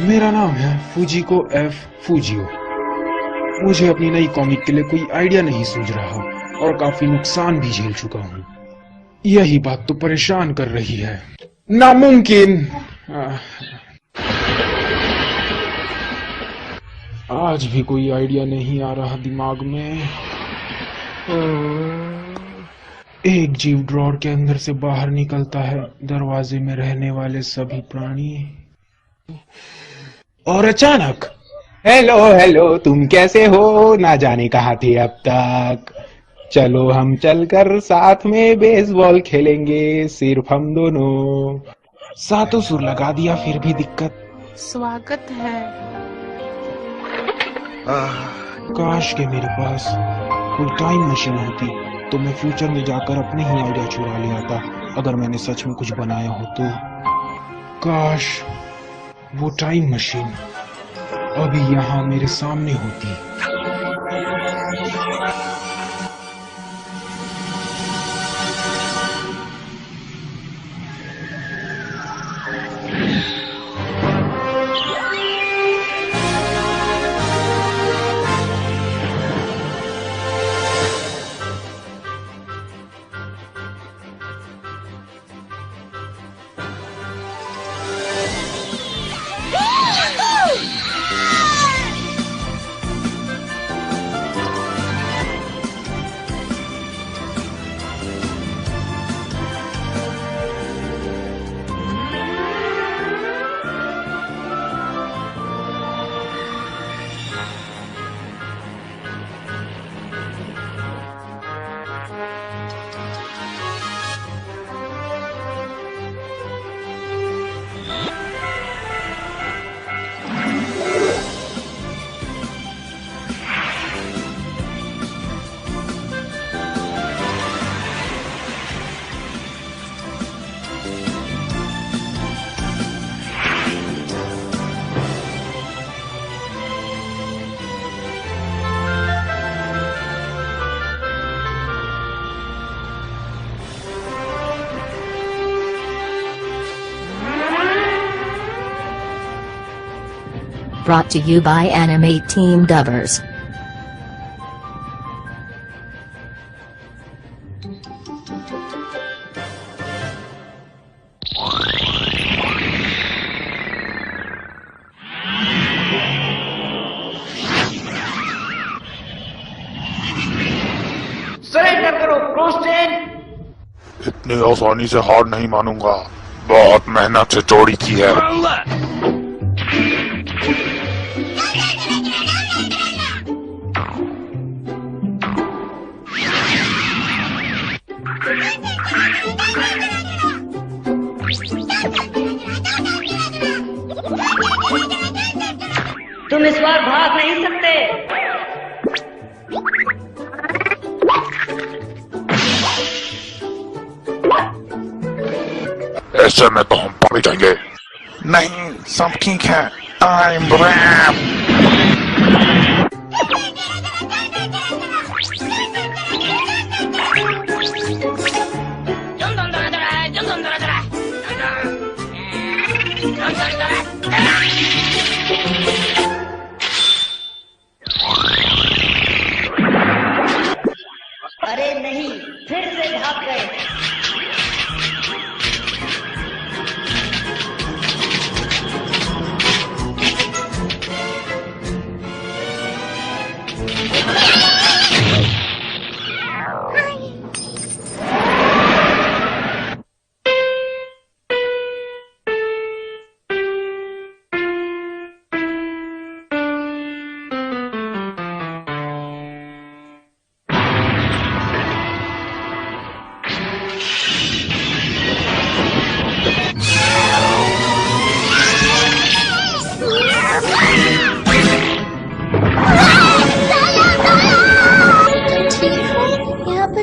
मेरा नाम है फूजिको एफ फूजियो। मुझे अपनी नई कॉमिक के लिए कोई आइडिया नहीं सूझ रहा और काफी नुकसान भी झेल चुका हूँ। यही बात तो परेशान कर रही है। नामुमकिन। आज भी कोई आइडिया नहीं आ रहा दिमाग में। एक जीव ड्रॉर के अंदर से बाहर निकलता है, दरवाजे में रहने वाले सभी प्राणी, और अचानक हेलो हेलो तुम कैसे हो, ना जाने कहाँ थे अब तक, चलो हम चलकर साथ में बेसबॉल खेलेंगे, सिर्फ हम दोनों। सातों सुर लगा दिया फिर भी दिक्कत। स्वागत है। काश के मेरे पास कोई टाइम मशीन होती तो मैं फ्यूचर में जाकर अपने ही आइडिया चुरा ले आता। अगर मैंने सच में कुछ बनाया हो तो काश वो टाइम मशीन अभी यहाँ मेरे सामने होती। Brought to you by Animate Team Dubbers. Surrender करो क्रोस्टेन। इतनी आसानी से हार नहीं मानूंगा, बहुत मेहनत से चोरी की है। तुम इस बार भाग नहीं सकते। ऐसे में तो हम पड़ जाएंगे। नहीं, सब ठीक है। Time wrap. अरे नहीं, फिर से भाग गए।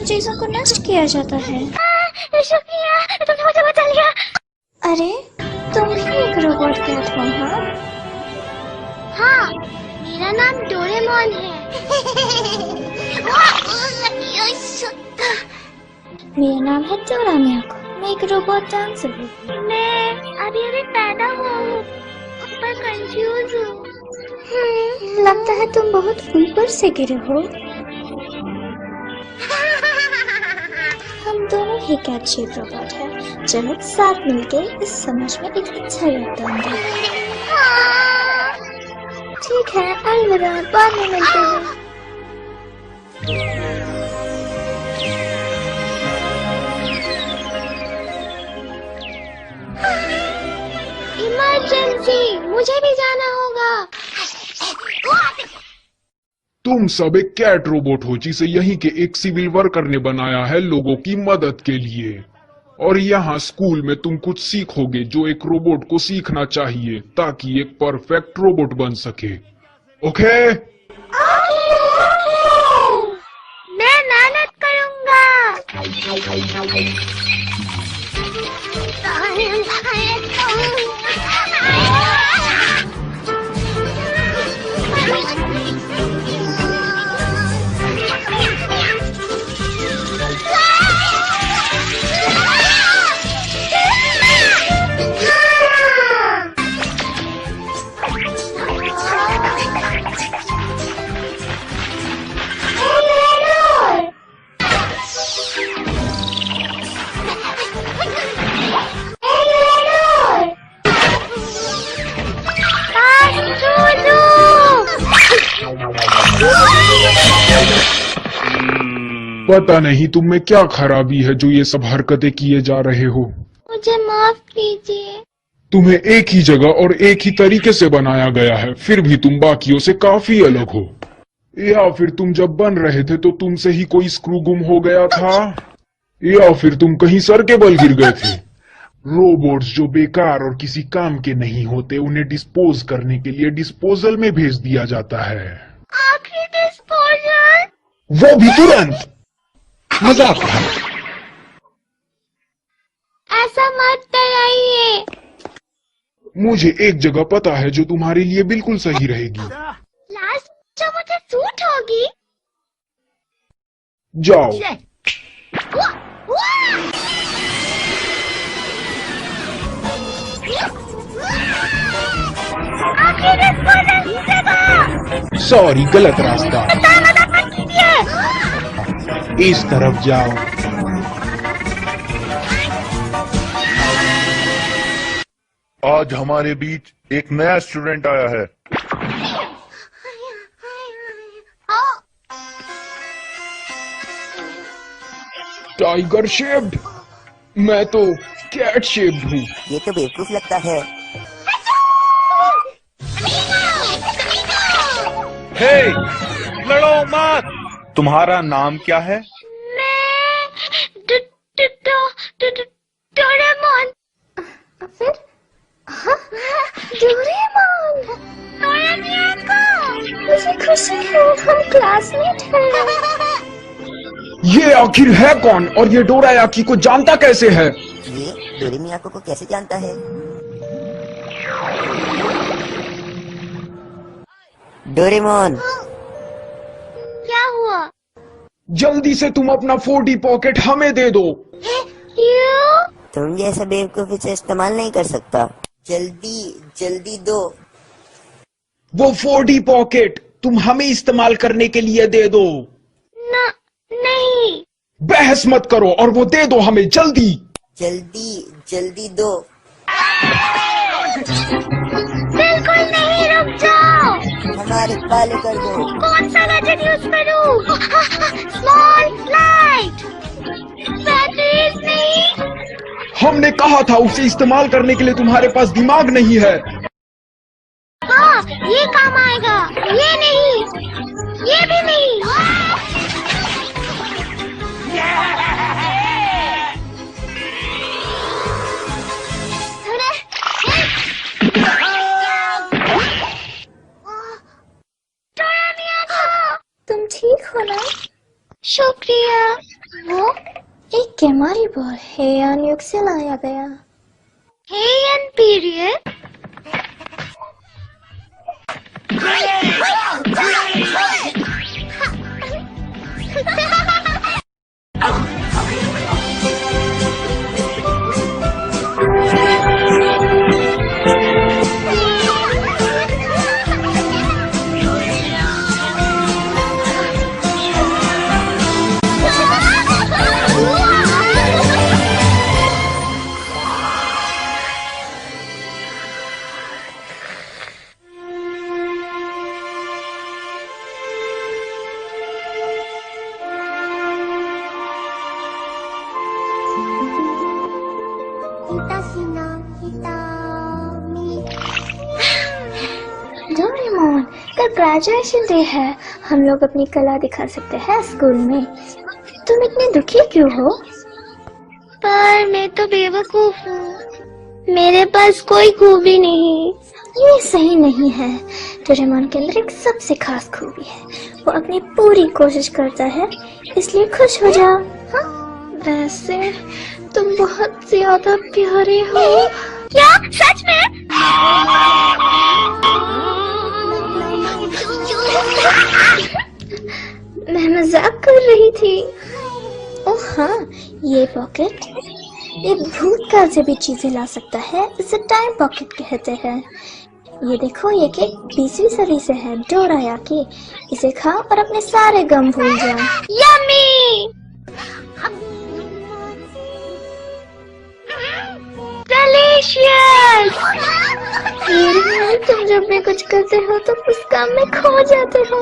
चीजों को नष्ट किया जाता है। तुमने मुझे बचा लिया। अरे तुम भी एक रोबोट कैट हो? हाँ, मेरा नाम डोरेमोन है। मेरा नाम है डोरा मियाको। मैं एक रोबोट डांसर हूँ। मैं अभी पैदा हुआ हूँ। पर कंफ्यूज हूँ। लगता है तुम बहुत ऊपर से गिरे हो। हम दोनों ही कैट शेप रोबोट हैं। चलो साथ मिलके इस समझ में एक अच्छा योगदान दें। ठीक है, अलविदा, बाद में मिलते हैं। इमरजेंसी, मुझे भी जाना होगा। तुम सब एक कैट रोबोट हो जिसे यहीं के एक सिविल वर्कर ने बनाया है लोगों की मदद के लिए। और यहाँ स्कूल में तुम कुछ सीखोगे जो एक रोबोट को सीखना चाहिए ताकि एक परफेक्ट रोबोट बन सके। ओके? मैं मेहनत करूंगा। पता नहीं तुम में क्या खराबी है जो ये सब हरकतें किए जा रहे हो। मुझे माफ कीजिए। तुम्हें एक ही जगह और एक ही तरीके से बनाया गया है, फिर भी तुम बाकियों से काफी अलग हो। या फिर तुम जब बन रहे थे तो तुमसे ही कोई स्क्रू गुम हो गया था, या फिर तुम कहीं सर के बल गिर गए थे। रोबोट्स जो बेकार और किसी काम के नहीं होते उन्हें डिस्पोज करने के लिए डिस्पोजल में भेज दिया जाता है। आखिरी डिस्पोजल? वो भी तुरंत। मजाक था। ऐसा मत डराइए। मुझे एक जगह पता है जो तुम्हारे लिए बिल्कुल सही रहेगी। लास्ट जो मुझे सूट होगी। जाओ। आखिरी डिस्पोजल जगह। सॉरी, गलत रास्ता। इस तरफ जाओ। आज हमारे बीच एक नया स्टूडेंट आया है। Tiger shaped? मैं तो कैट शेप्ड हूँ। ये तो बेवकूफ लगता है। हे, लड़ो मत। तुम्हारा नाम क्या है? डोरेमोन। फिर? डोरेमोन। मुझे खुशी है, हम क्लासमेट हैं। ये आखिर है कौन और ये डोरायाकी को जानता कैसे है? ये डोरेमियाको को कैसे जानता है? डोरेमोन। क्या हुआ? जल्दी से तुम अपना 4D पॉकेट हमें दे दो। क्यों? तुम जैसा बेवकूफ इसे इस्तेमाल नहीं कर सकता। जल्दी जल्दी दो। वो 4D पॉकेट तुम हमें इस्तेमाल करने के लिए दे दो। नहीं। बहस मत करो और वो दे दो हमें जल्दी। जल्दी जल्दी दो। बिल्कुल नहीं, रुक जाओ। हमारे पाले कर दो। कौन सा गैजेट यूज करूं? Small light. बैटरीज नहीं। हमने कहा था उसे इस्तेमाल करने के लिए तुम्हारे पास दिमाग नहीं है। हाँ, ये काम आएगा। ये नहीं, ये भी नहीं। तुम ठीक हो ना? शुक्रिया। वो एक केमारी बॉल हेयान युग से लाया गया। हेयन पीरियड? ग्रेजुएशन डे है, हम लोग अपनी कला दिखा सकते हैं स्कूल में। तुम इतने दुखी क्यों हो? पर मैं तो बेवकूफ हूँ, मेरे पास कोई खूबी नहीं। ये सही नहीं है। डोरेमोन के अंदर एक सबसे खास खूबी है, वो अपनी पूरी कोशिश करता है, इसलिए खुश हो जाओ। हाँ? वैसे तुम बहुत ज्यादा प्यारे हो। क्या सच में? मैं मजाक कर रही थी। ओह हाँ, ये पॉकेट ये भूतकाल से भी चीजें ला सकता है, इसे टाइम पॉकेट कहते हैं। ये देखो, ये केक 20वीं सदी से है, डोरायाकी। इसे खाओ और अपने सारे गम भूल जाओ। यम्मी! डिलीशियस! तुम जब भी कुछ करते हो तो उस काम में खो जाते हो।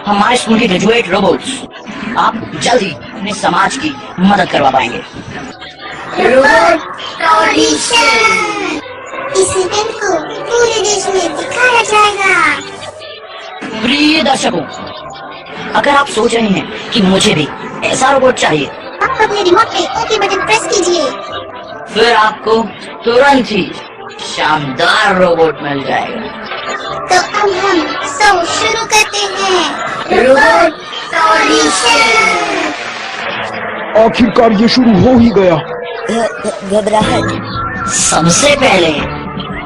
हमारे स्कूल के ग्रेजुएट रोबोट्स आप जल्द ही अपने समाज की मदद करवा पाएंगे। इस इवेंट को पूरे देश में दिखाया जाएगा। प्रिय दर्शकों, अगर आप सोच रहे हैं कि मुझे भी ऐसा रोबोट चाहिए, आप अपने रिमोट पे ओके बटन प्रेस कीजिए। फिर आपको तुरंत ही शानदार रोबोट मिल जाएगा। तो अब हम शो शुरू करते हैं। रोबोट आखिरकार ये शुरू हो ही गया। घबराहट। सबसे पहले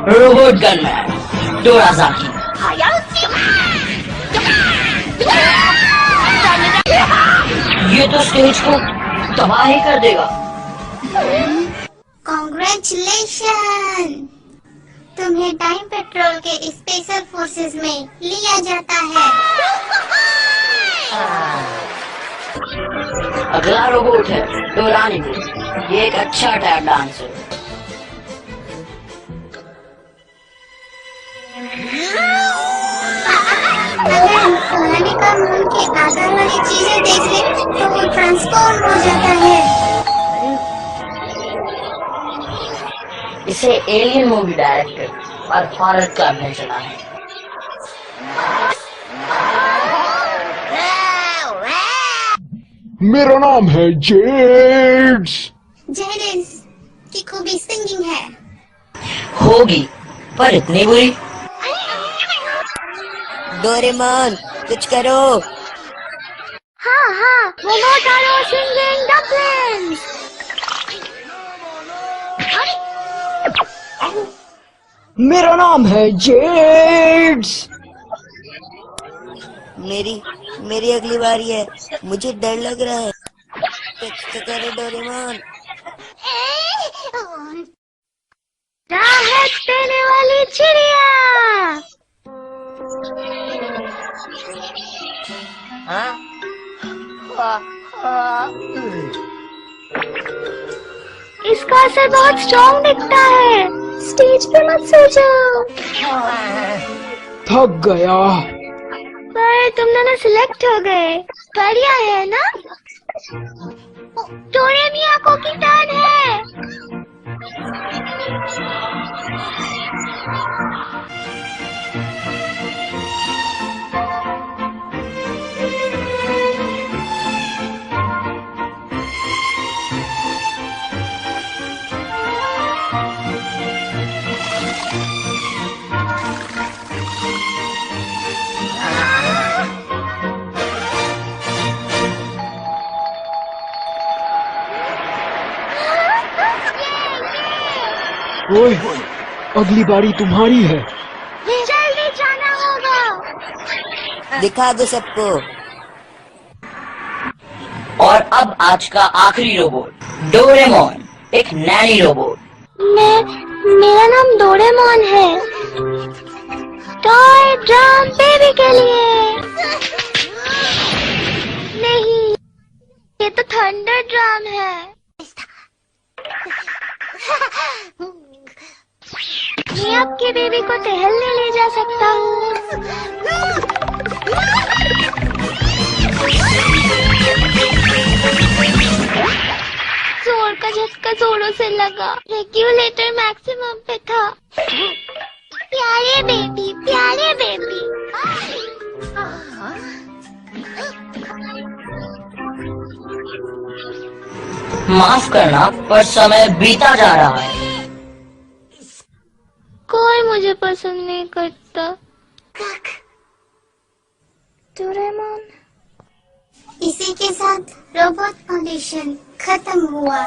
रोबोट गनमैन डोरायाकी। ये तो स्टेज को तबाह ही कर देगा। कांग्रेचुलेशन, तुम्हें टाइम पेट्रोल के स्पेशल फोर्सेस में लिया जाता है। अगला रोबोट है डोरानी। ये एक अच्छा टैप डांस है। अगर हम पुराने का मून के आकार वाली चीजें देख लें तो वो ट्रांसफॉर्म हो जाता है। इसे एलियन मूवी डायरेक्टर और हॉरर क्लब ने चुना है। मेरा नाम है जेड्स। जेडेंस की खूबी सिंगिंग है। होगी, पर इतनी बुरी। डोरेमोन कुछ करो। हाँ हाँ, मोमोटारो सिंगिंग डम्पलिंग्स। मेरा नाम है जेड्स। मेरी अगली बारी है, मुझे डर लग रहा है। कुछ करो डोरेमोन। राहत देने वाली चिड़िया। इसका असर बहुत स्ट्रॉन्ग दिखता है। स्टेज पे मत सो जाओ। थक गया। पर तुम दोनों सिलेक्ट हो गए, बढ़िया है ना? डोरेमिया को की टर्न है। ओए, अगली बारी तुम्हारी है। जल्दी जाना होगा। दिखा दो सबको। और अब आज का आखिरी रोबोट डोरेमोन, एक नैनी रोबोट। मेरा नाम डोरेमोन है। टॉय ड्रम बेबी के लिए। नहीं, ये तो थंडर ड्रम है। मैं आपके बेबी को टहलने ले जा सकता हूँ। झटका जोरों से लगा। रेगुलेटर मैक्सिमम पे था। प्यारे बेबी, प्यारे बेबी। माफ करना, पर समय बीता जा रहा है। कोई मुझे पसंद नहीं करता। डोरेमोन। इसी के साथ रोबोट फाउंडेशन खत्म हुआ।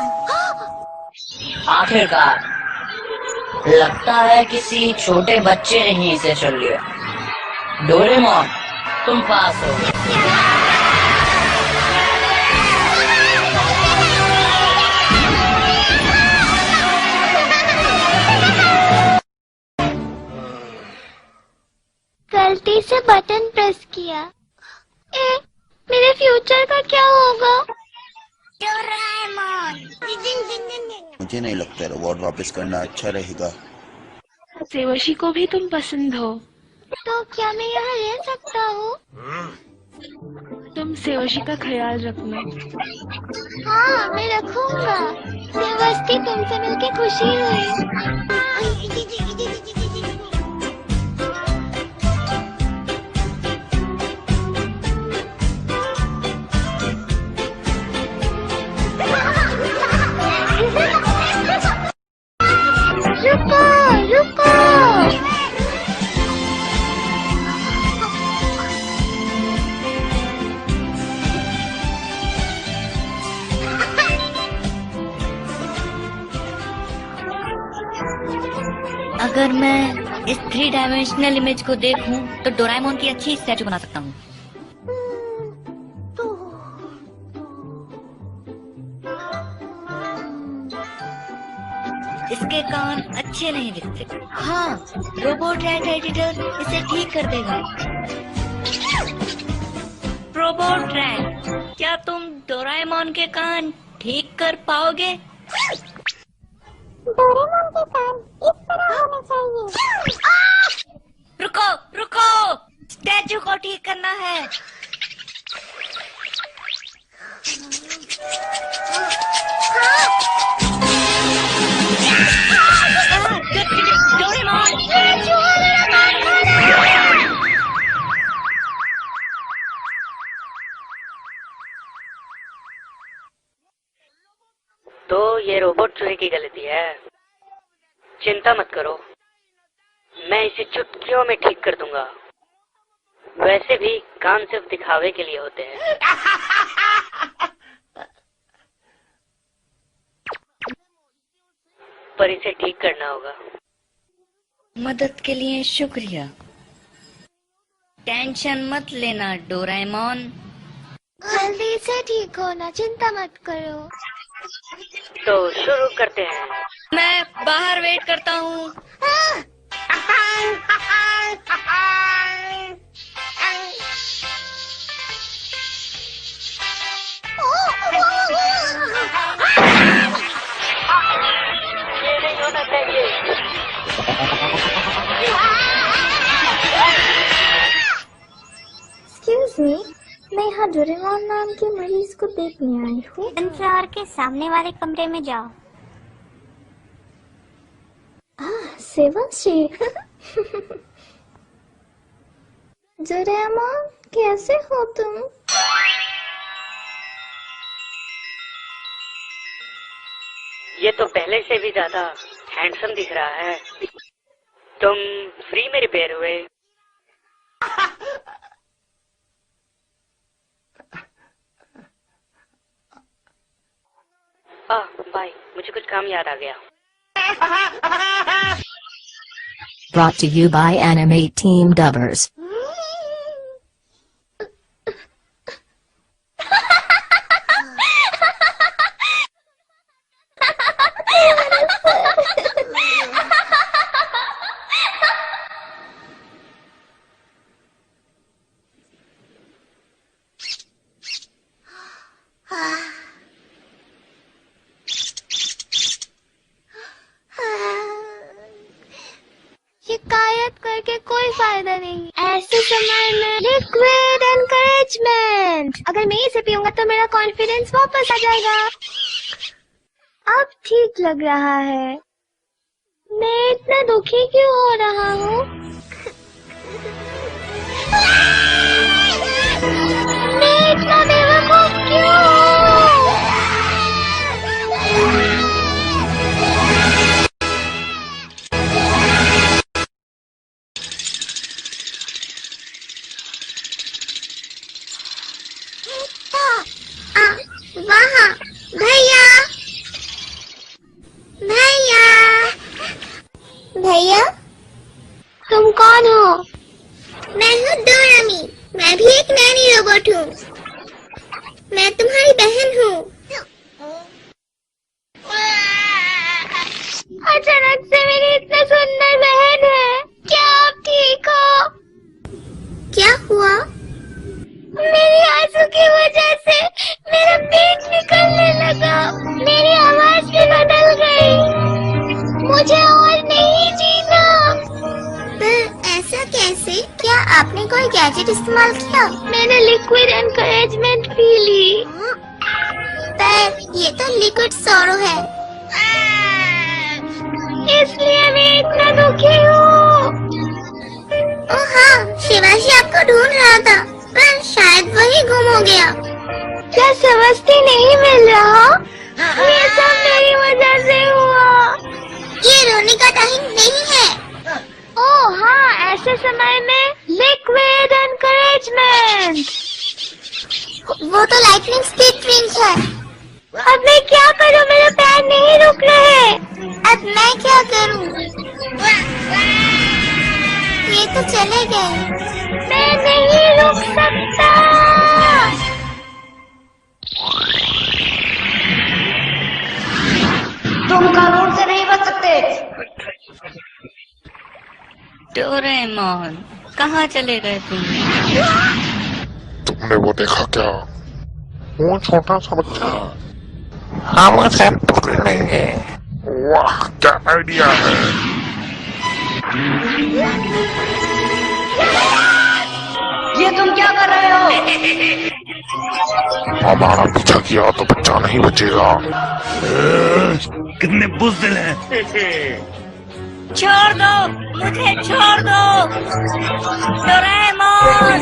आखिरकार लगता है किसी छोटे बच्चे ने ही इसे चुन लिया। डोरेमोन, तुम पास हो। गलती से बटन प्रेस किया। मेरे फ्यूचर का क्या होगा? मुझे नहीं लगता रोबोट वापस करना अच्छा रहेगा। सेवशी को भी तुम पसंद हो, तो क्या मैं यहाँ रह सकता हूँ? तुम सेवशी का ख्याल रखना। हाँ, मैं रखूंगा। सेवस्ती, तुमसे मिलके खुशी हुई। रुको, रुको। अगर मैं इस 3 डायमेंशनल इमेज को देखूं तो डोरेमोन की अच्छी स्टैचू बना सकता हूँ। इसके कान अच्छे नहीं दिखते। हाँ, रोबोट रैट एडिटर इसे ठीक कर देगा। रोबोट रैट, क्या तुम डोरेमोन के कान ठीक कर पाओगे? डोरेमोन के कान इस तरह होने चाहिए। रुको, रुको, स्टैचू को ठीक करना है। तो ये रोबोट चूहे की गलती है। चिंता मत करो, मैं इसे चुटकियों में ठीक कर दूंगा। वैसे भी कान सिर्फ दिखावे के लिए होते हैं। पर इसे ठीक करना होगा। मदद के लिए शुक्रिया। टेंशन मत लेना डोरेमोन। जल्दी से ठीक होना, चिंता मत करो। तो शुरू करते हैं। मैं बाहर वेट करता हूँ। ये नहीं होना चाहिए। Excuse me, मैं यहाँ डोरेमोन नाम के मरीज को देखने आई हूँ। फ्लोर के सामने वाले कमरे में जाओ। सेवंशी। डोरेमोन, कैसे हो तुम? ये तो पहले से भी ज्यादा हैंडसम दिख रहा है। तुम फ्री में रिपेयर हुए। बाय, मुझे कुछ काम याद आ गया। Brought to you by Animate Team Dubbers. शिकायत करके कोई फायदा नहीं। ऐसे समय में लिक्विड एनकरेजमेंट। अगर मैं इसे पीऊंगा तो मेरा कॉन्फिडेंस वापस आ जाएगा। अब ठीक लग रहा है। मैं इतना दुखी क्यों हो रहा हूँ? मैं इतना बेवकूफ क्यों हूँ? वहाँ भैया, भैया, भैया, तुम कौन हो? मैं हूँ डोरामी। मैं भी एक नैनी रोबोट हूँ। मैं तुम्हारी बहन हूँ। अचानक से मेरी इतनी सुंदर बहन है। क्या आप ठीक हो? क्या हुआ? मेरी आंसू की वजह से मेरा पेट निकलने लगा। मेरी आवाज भी बदल गई। मुझे और नहीं जीना। पर ऐसा कैसे? क्या आपने कोई गैजेट इस्तेमाल किया? मैंने लिक्विड एनकरेजमेंट पी ली। पर ये तो लिक्विड सौरो है। इसलिए मैं इतना दुखी हूँ। ओह हाँ, शिवाजी आपको ढूंढ रहा था, पर शायद वही गुम हो गया। क्या समझती नहीं मिल रहा? ये सब मेरी वजह से हुआ। ये रोने का टाइम नहीं है। ओह हाँ, ऐसे समय में लिक्विड एनकरेजमेंट। वो तो लाइटनिंग स्पीड ड्रिंक है। अब मैं क्या करूँ? मेरे पैर नहीं रुक रहे। अब मैं क्या करूँ? ये तो चले गए। मैं नहीं रुक सकता। तुम कानून से नहीं बच सकते। डोरेमोन, कहाँ चले गए तुम? तुमने वो देखा क्या? वो छोटा सा बच्चा, हम उसे पकड़ लेंगे। वाह, क्या आइडिया है। ये तुम क्या कर रहे हो? हमारा पीछा किया तो बच्चा नहीं बचेगा। कितने बुज़दिल हैं। छोड़ दो मुझे, छोड़ दो डोरेमोन।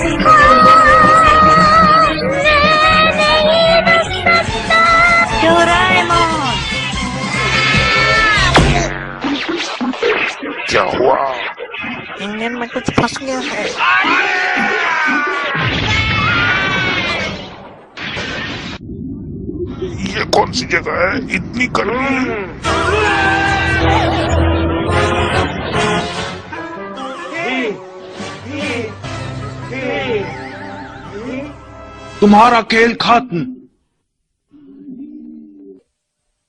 डोरेमोन, क्या हुआ? इंजन में कुछ फंस गया है। ये कौन सी जगह है? इतनी गर्मी। तुम्हारा खेल खत्म।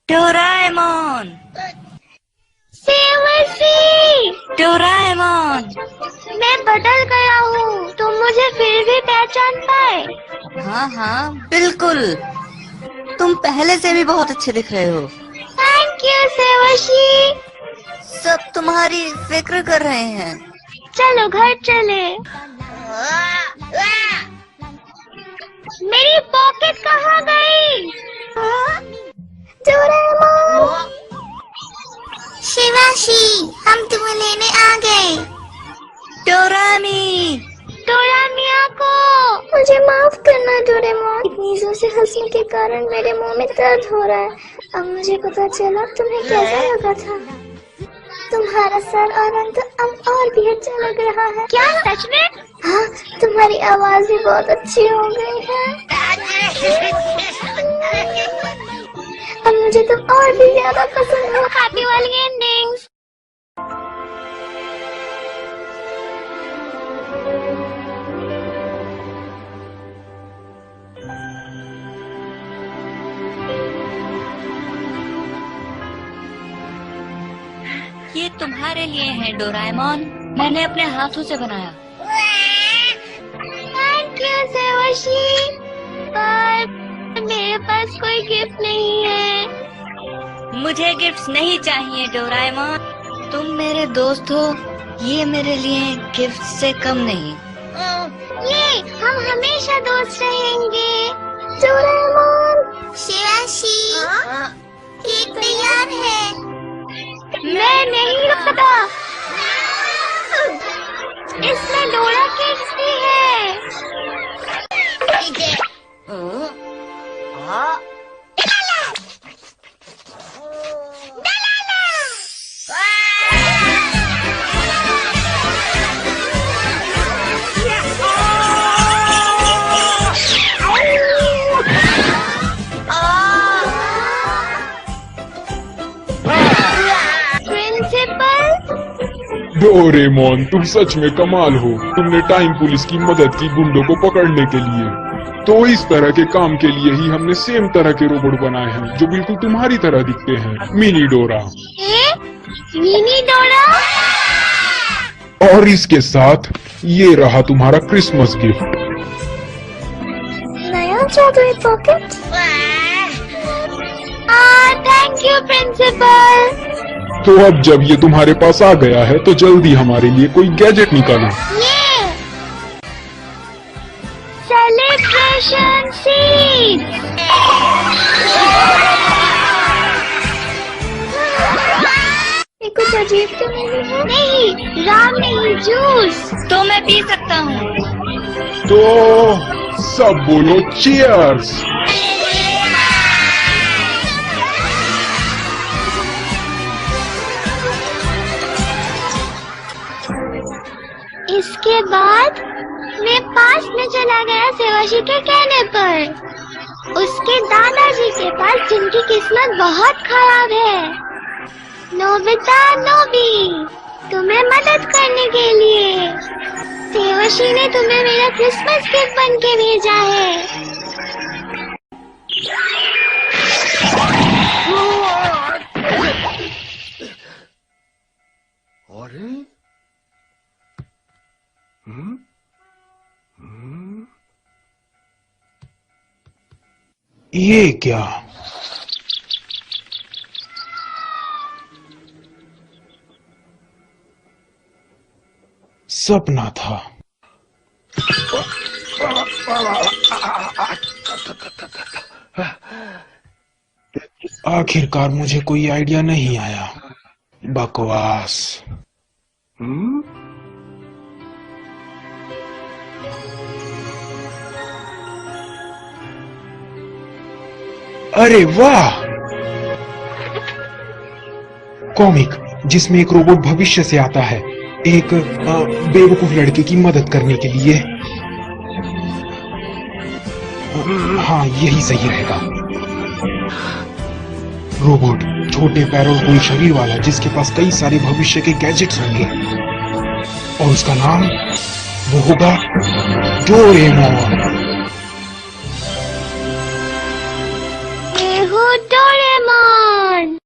Doraemon, Sewashi, Doraemon. मैं बदल गया हूँ। तुम मुझे फिर भी पहचान पाए? हाँ हाँ बिल्कुल, तुम पहले से भी बहुत अच्छे दिख रहे हो। Thank you Sewashi. सब तुम्हारी फिक्र कर रहे हैं। चलो घर चले। मेरी पॉकेट कहाँ गई? डोरेमोन, शिवाशी, हम तुम्हें लेने आ गए। डोरामी, डोरामिया को मुझे माफ करना डोरेमोन। इतनी जोर से हंसने के कारण मेरे मुंह में दर्द हो रहा है। अब मुझे पता चला तुम्हें कैसा लगा था। तुम्हारा सर और रंग तो अब और भी अच्छा लग रहा है। क्या सच में? हाँ, तुम्हारी आवाज भी बहुत अच्छी हो गई है। अब मुझे तुम और भी ज्यादा पसंद हो। हैप्पी वाली एंडिंग्स। ये तुम्हारे लिए है डोरेमोन। मैंने अपने हाथों से बनाया। थैंक यू सेवशी, पर मेरे पास कोई गिफ्ट नहीं है। मुझे गिफ्ट्स नहीं चाहिए डोरेमोन। तुम मेरे दोस्त हो, ये मेरे लिए गिफ्ट से कम नहीं। ये हम हमेशा दोस्त रहेंगे। डोरेमोन, शिवाशी, केक नहीं तैयार है। मैं नहीं रुक सकता। इसमें डोरा केक्स भी है। डोरेमोन, तुम सच में कमाल हो। तुमने टाइम पुलिस की मदद की गुंडों को पकड़ने के लिए। तो इस तरह के काम के लिए ही हमने सेम तरह के रोबोट बनाए हैं जो बिल्कुल तुम्हारी तरह दिखते हैं। मिनी डोरा। मिनी डोरा? और इसके साथ ये रहा तुम्हारा क्रिसमस गिफ्ट। नया जादुई पॉकेट। Thank you principal. तो अब जब ये तुम्हारे पास आ गया है तो जल्दी हमारे लिए कोई गैजेट निकालो। Celebration seed. ये कुछ अजीब तो नहीं। राम नहीं, जूस। तो मैं पी सकता हूँ। तो सब बोलो चीयर्स। इसके बाद मैं पास में चला गया सेवाशी के कहने पर। उसके दादाजी के पास जिनकी किस्मत बहुत खराब है। नोबिता, नोबी, तुम्हें मदद करने के लिए सेवाशी ने तुम्हें मेरा क्रिसमस गिफ्ट बन के भेजा है। ये क्या? सपना था। आखिरकार मुझे कोई आइडिया नहीं आया। बकवास। अरे वाह! कॉमिक जिसमें एक रोबोट भविष्य से आता है एक बेवकूफ लड़के की मदद करने के लिए। हाँ, यही सही रहेगा। रोबोट छोटे पैरों और कोई शरीर वाला जिसके पास कई सारे भविष्य के गैजेट्स होंगे और उसका नाम वो होगा डोरेमोन। डोरेमोन।